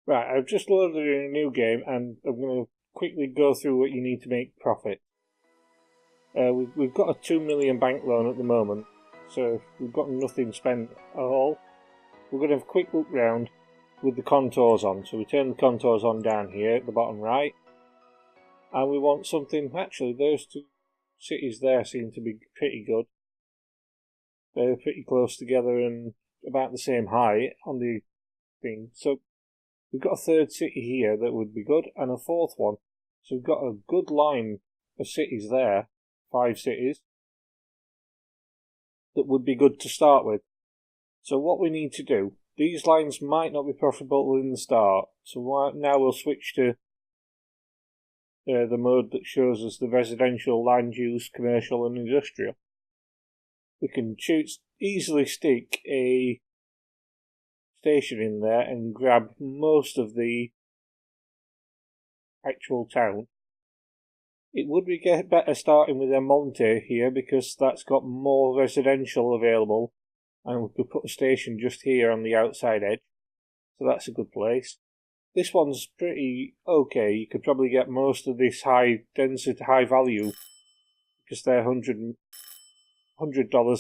Right, I've just loaded a new game and I'm going to quickly go through what you need to make profit. We've got a 2 million bank loan at the moment, so we've got nothing spent at all. We're going to have a quick look round with the contours on. So we turn the contours on down here at the bottom right. And we want something, actually those two cities there seem to be pretty good. They're pretty close together and about the same height on the thing. So we've got a third city here that would be good, and a fourth one. So we've got a good line of cities there, 5 cities, that would be good to start with. So what we need to do, these lines might not be profitable in the start, so now we'll switch to the mode that shows us the residential, land use, commercial and industrial. We can easily stick a station in there and grab most of the actual town. It would be better starting with a Monte here because that's got more residential available, and we could put a station just here on the outside edge, so that's a good place. This one's pretty okay. You could probably get most of this high density, high value, because they're $100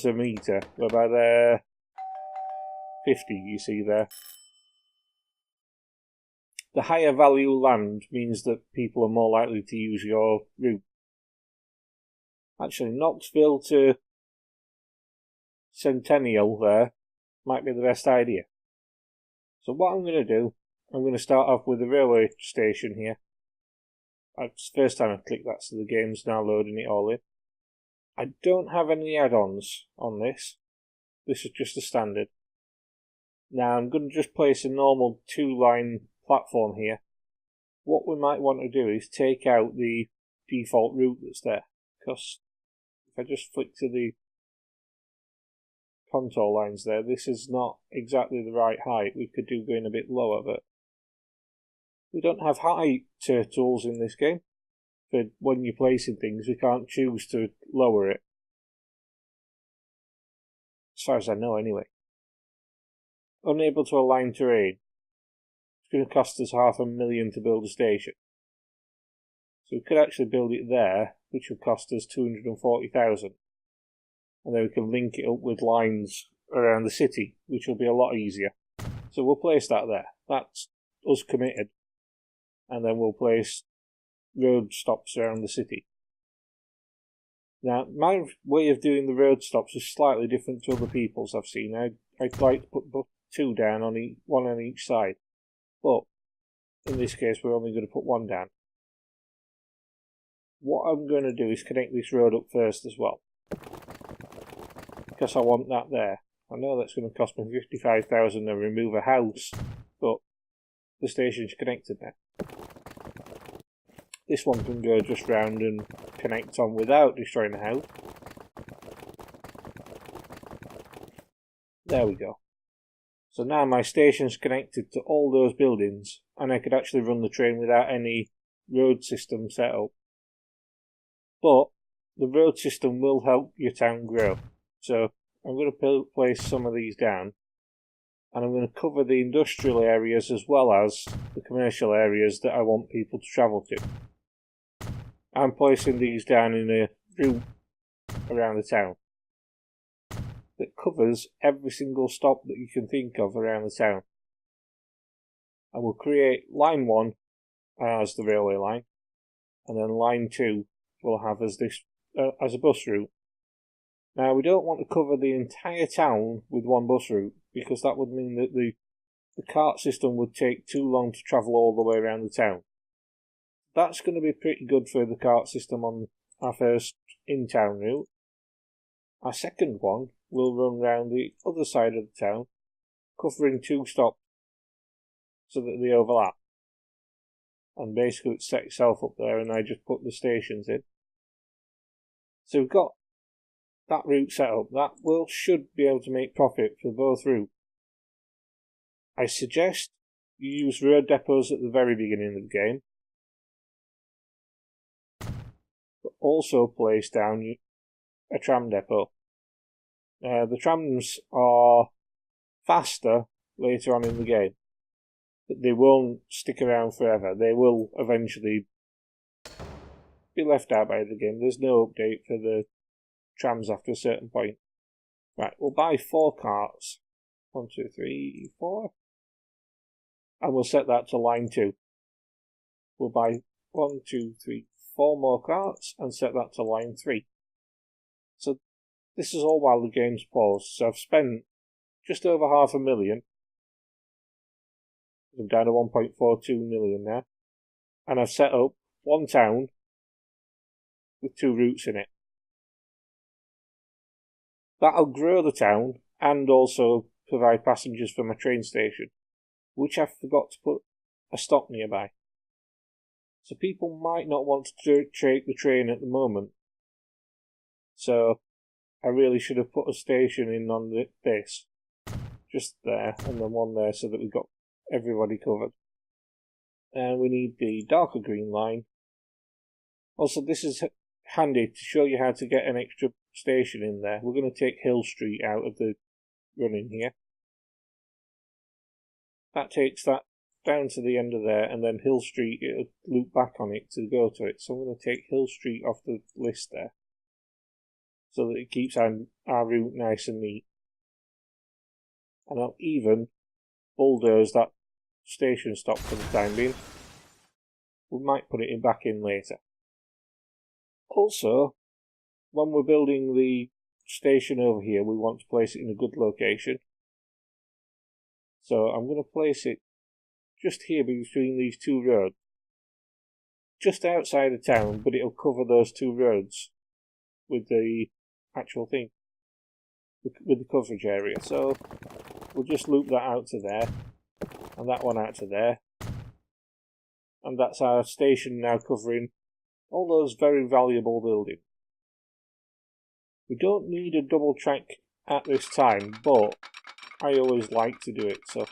a metre, whereby they're 50, you see there. The higher value land means that people are more likely to use your route. Actually, Knoxville to Centennial there might be the best idea. So what I'm going to do, I'm going to start off with the railway station here. It's the first time I've clicked that, so the game's now loading it all in. I don't have any add-ons on this. This is just a standard. Now I'm going to just place a normal 2-line platform here. What we might want to do is take out the default route that's there, because if I just flick to the contour lines there, this is not exactly the right height. We could do going a bit lower, but we don't have height tools in this game. For when you're placing things, we can't choose to lower it, as far as I know anyway. Unable to align terrain. It's going to cost us $500,000 to build a station. So we could actually build it there, which would cost us $240,000. And then we can link it up with lines around the city, which will be a lot easier. So we'll place that there. That's us committed. And then we'll place road stops around the city. Now, my way of doing the road stops is slightly different to other people's I've seen. I'd like to put 2 down, one on each side. But in this case, we're only going to put 1 down. What I'm going to do is connect this road up first as well, because I want that there. I know that's going to cost me $55,000 to remove a house, but the station's connected now. This one can go just round and connect on without destroying the house. There we go. So now my station's connected to all those buildings, and I could actually run the train without any road system set up. But the road system will help your town grow. So I'm going to place some of these down, and I'm going to cover the industrial areas as well as the commercial areas that I want people to travel to. I'm placing these down in a route around the town that covers every single stop that you can think of around the town. And we'll create line 1 as the railway line, and then line 2 we'll have as this as a bus route. Now we don't want to cover the entire town with 1 bus route, because that would mean that the cart system would take too long to travel all the way around the town. That's going to be pretty good for the cart system on our first in-town route. Our second one will run round the other side of the town, covering 2 stops so that they overlap. And basically it set itself up there, and I just put the stations in. So we've got that route set up. That should be able to make profit for both routes. I suggest you use road depots at the very beginning of the game, but also place down a tram depot. The trams are faster later on in the game. But they won't stick around forever. They will eventually be left out by the game. There's no update for the trams after a certain point. Right, we'll buy 4 carts. 1, 2, 3, 4. And we'll set that to line 2. We'll buy 1, 2, 3, 4 more carts and set that to line 3. So this is all while the game's paused. So I've spent just over $500,000. I'm down to 1.42 million now. And I've set up 1 town with 2 routes in it. That'll grow the town and also provide passengers for my train station, which I forgot to put a stop nearby. So people might not want to take the train at the moment. So I really should have put a station in on this, just there, and then one there so that we've got everybody covered. And we need the darker green line. Also, this is handy to show you how to get an extra station in there. We're going to take Hill Street out of the running here. That takes that down to the end of there, and then Hill Street, it'll loop back on it to go to it. So I'm going to take Hill Street off the list there, so that it keeps our route nice and neat. And I'll even bulldoze that station stop for the time being. We might put it back in later. Also, when we're building the station over here, we want to place it in a good location. So I'm going to place it just here between these 2 roads. Just outside of town, but it'll cover those 2 roads with the actual thing, with the coverage area. So we'll just loop that out to there, and that one out to there. And that's our station now covering all those very valuable buildings. We don't need a double track at this time, but I always like to do it. So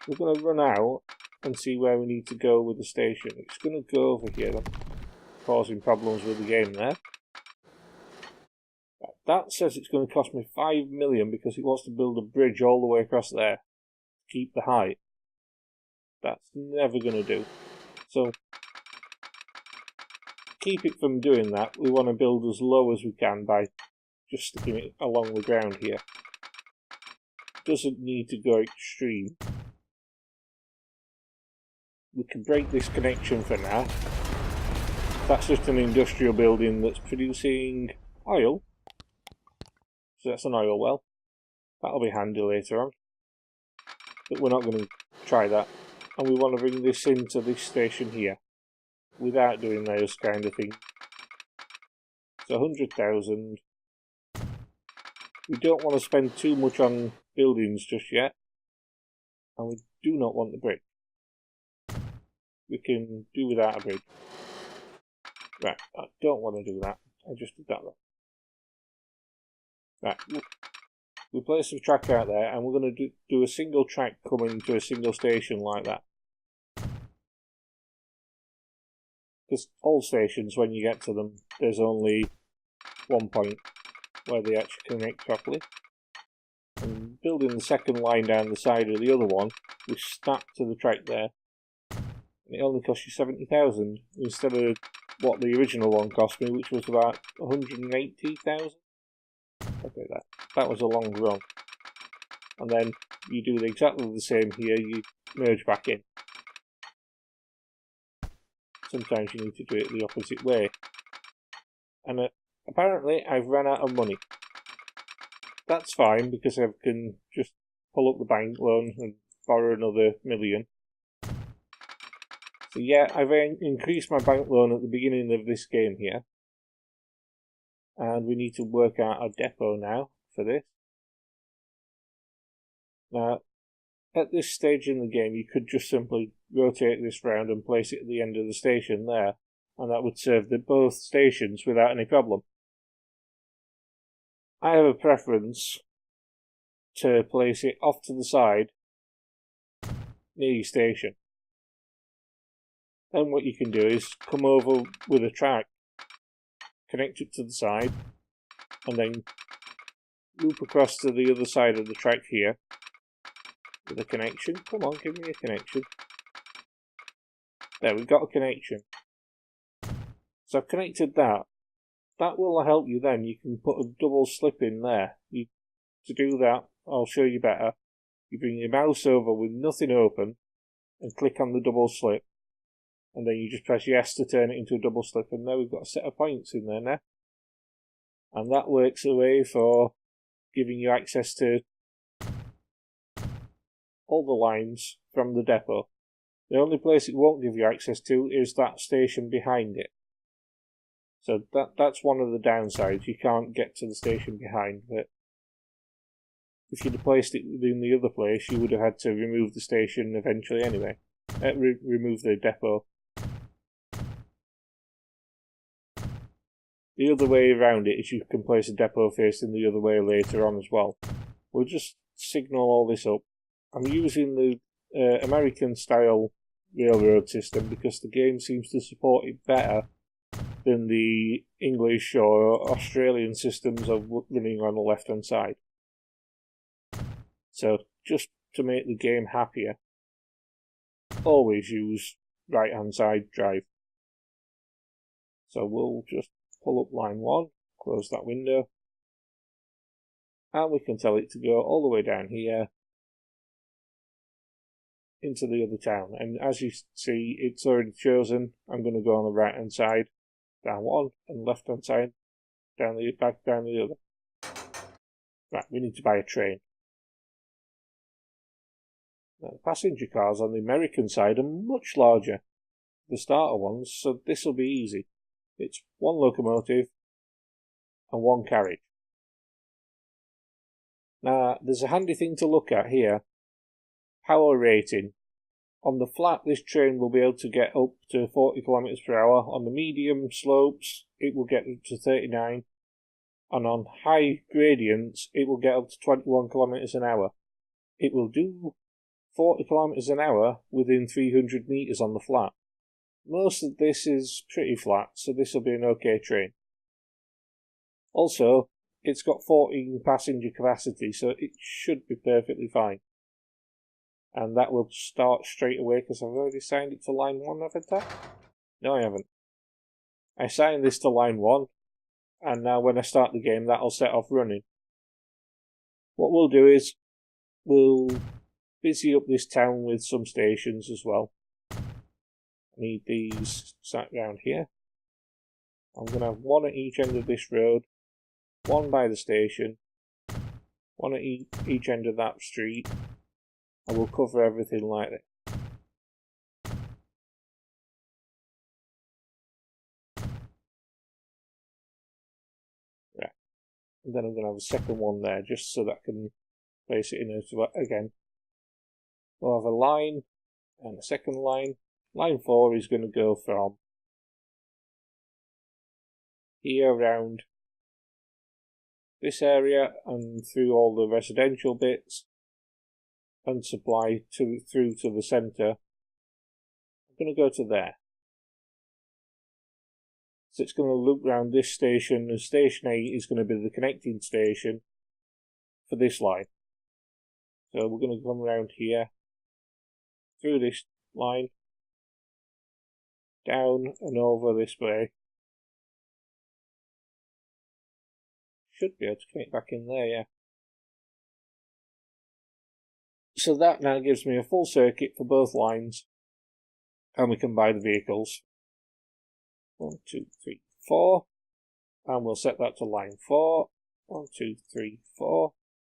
we're going to run out and see where we need to go with the station. It's going to go over here, causing problems with the game there. That says it's going to cost me 5 million because it wants to build a bridge all the way across there to keep the height. That's never going to do. So, keep it from doing that, we want to build as low as we can by just sticking it along the ground here. Doesn't need to go extreme. We can break this connection for now. That's just an industrial building that's producing oil. So that's an oil well. That'll be handy later on. But we're not going to try that. And we want to bring this into this station here without doing those kind of things. So 100,000. We don't want to spend too much on buildings just yet. And we do not want the bridge. We can do without a bridge. Right, I don't want to do that. I just did that wrong. Right, we place some track out there, and we're going to do a single track coming to a single station like that. Because all stations, when you get to them, there's only one point where they actually connect properly. And building the second line down the side of the other one, we snap to the track there. And it only costs you 70,000 instead of what the original one cost me, which was about 180,000. Okay, that was a long run. And then you do exactly the same here, you merge back in. Sometimes you need to do it the opposite way. And apparently I've run out of money. That's fine, because I can just pull up the bank loan and borrow another $1 million. So yeah, I've increased my bank loan at the beginning of this game here. And we need to work out our depot now for this. Now, at this stage in the game, you could just simply rotate this round and place it at the end of the station there, and that would serve both stations without any problem. I have a preference to place it off to the side near your station. Then what you can do is come over with a track, connect it to the side, and then loop across to the other side of the track here with a connection. Come on, give me a connection. There, we've got a connection. So I've connected that. That will help you then. You can put a double slip in there. To do that, I'll show you better. You bring your mouse over with nothing open and click on the double slip. And then you just press yes to turn it into a double slip. And now we've got a set of points in there now. And that works away for giving you access to all the lines from the depot. The only place it won't give you access to is that station behind it. So that's one of the downsides. You can't get to the station behind it. If you'd have placed it in the other place, you would have had to remove the station eventually anyway. Remove the depot. The other way around it is you can place a depot facing the other way later on as well. We'll just signal all this up. I'm using the American style railroad system because the game seems to support it better than the English or Australian systems of running on the left hand side. So just to make the game happier, always use right hand side drive. So we'll just pull up line 1, close that window, and we can tell it to go all the way down here into the other town. And as you see, it's already chosen. I'm going to go on the right hand side, down one, and left hand side, back down the other. Right, we need to buy a train. Now, the passenger cars on the American side are much larger, the starter ones, so this will be easy. It's one locomotive and one carriage. Now, there's a handy thing to look at here. Power rating. On the flat, this train will be able to get up to 40 km per hour. On the medium slopes, it will get up to 39. And on high gradients, it will get up to 21 km an hour. It will do 40 km an hour within 300 metres on the flat. Most of this is pretty flat, so this will be an okay train. Also, it's got 14 passenger capacity, so it should be perfectly fine. And that will start straight away because I've already signed it to line 1, haven't I? No, I haven't. I signed this to line 1, and now when I start the game, that'll set off running. What we'll do is, we'll busy up this town with some stations as well. I need these sat round here. I'm going to have one at each end of this road, one by the station, one at each end of that street, and we'll cover everything like that. Right. And then I'm going to have a second one there, just so that I can place it in as well again. We'll have a line and a second line. Line 4 is going to go from here around this area and through all the residential bits and supply through to the centre. I'm going to go to there. So it's going to loop round this station, and station 8 is going to be the connecting station for this line. So we're going to come around here, through this line, down and over this way. Should be able to connect back in there, yeah. So that now gives me a full circuit for both lines, and we can buy the vehicles. 1, 2, 3, 4, and we'll set that to line 4. 1, 2, 3, 4,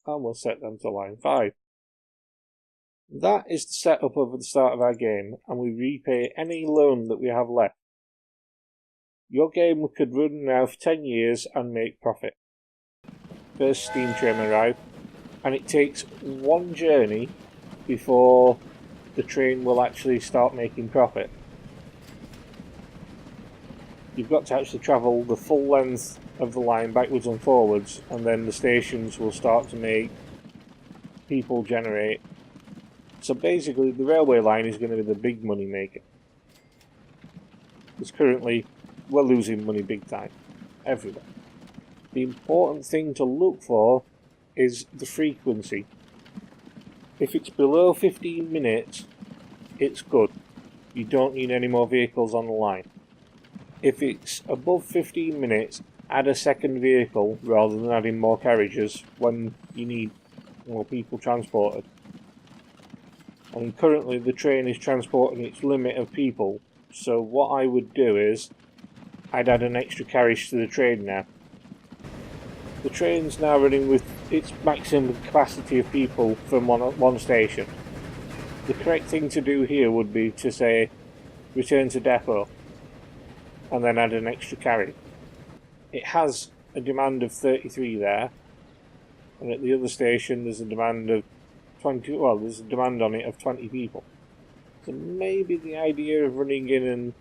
and we'll set them to line 5. That is the setup of the start of our game, and we repay any loan that we have left. Your game could run now for 10 years and make profit. First steam train arrived, and it takes one journey before the train will actually start making profit. You've got to actually travel the full length of the line backwards and forwards, and then the stations will start to make people generate. So basically the railway line is going to be the big money maker. Because currently we're losing money big time, everywhere. The important thing to look for is the frequency. If it's below 15 minutes, it's good. you don't need any more vehicles on the line. If it's above 15 minutes, add a second vehicle rather than adding more carriages when you need more people transported. And currently the train is transporting its limit of people, so what I would do is I'd add an extra carriage to the train now. The train's now running with its maximum capacity of people from one station. The correct thing to do here would be to say return to depot and then add an extra carriage. It has a demand of 33 there, and at the other station there's a demand of 20, well, there's a demand on it of 20 people. So maybe the idea of running in and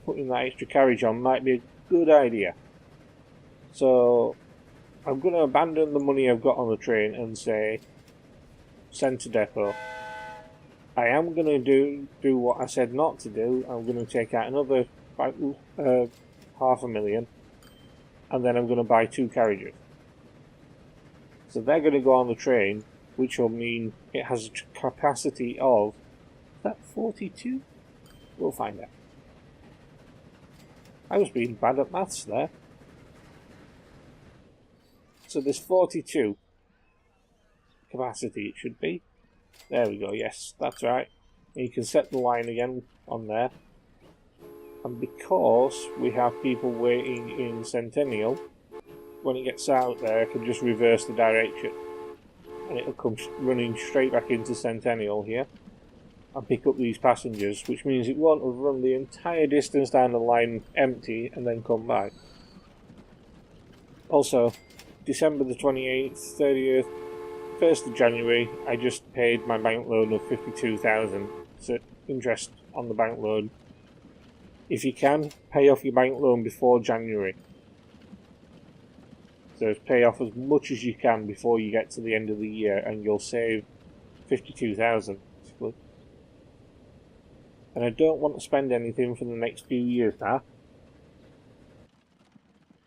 putting that extra carriage on might be a good idea. So I'm going to abandon the money I've got on the train and say send to depot. I am going to do what I said not to do. I'm going to take out another $500,000, and then I'm going to buy 2 carriages. So they're going to go on the train, which will mean it has a capacity of, is that 42? We'll find out. I was being bad at maths there. So there's 42 capacity, it should be. There we go, yes, that's right. And you can set the line again on there. And because we have people waiting in Centennial, when it gets out there, I can just reverse the direction. And it'll come running straight back into Centennial here. And pick up these passengers, which means it won't have run the entire distance down the line empty and then come back. Also, December the 28th, 30th, 1st of January, I just paid my bank loan of $52,000. So interest on the bank loan. If you can, pay off your bank loan before January. So pay off as much as you can before you get to the end of the year, and you'll save $52,000. And I don't want to spend anything for the next few years now.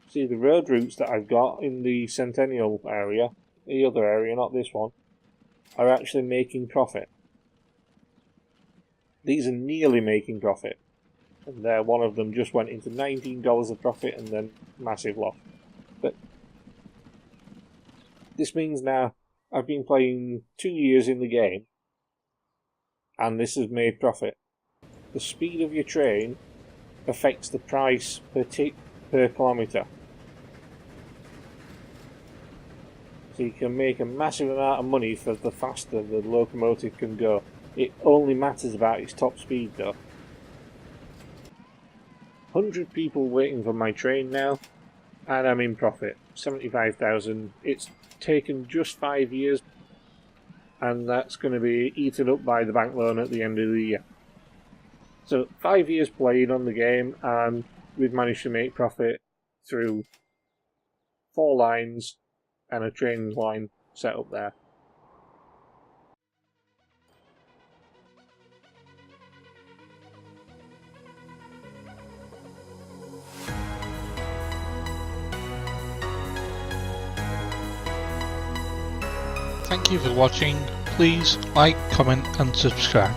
See, the road routes that I've got in the Centennial area, the other area, not this one, are actually making profit. These are nearly making profit. And there, one of them just went into $19 of profit and then massive loss. But this means now I've been playing 2 years in the game, and this has made profit. The speed of your train affects the price per kilometre. So you can make a massive amount of money for the faster the locomotive can go. It only matters about its top speed though. 100 people waiting for my train now, and I'm in profit. 75,000. It's taken just 5 years, and that's going to be eaten up by the bank loan at the end of the year. So 5 years playing on the game, and we've managed to make profit through 4 lines and a train line set up there. Thank you for watching. Please like, comment and subscribe.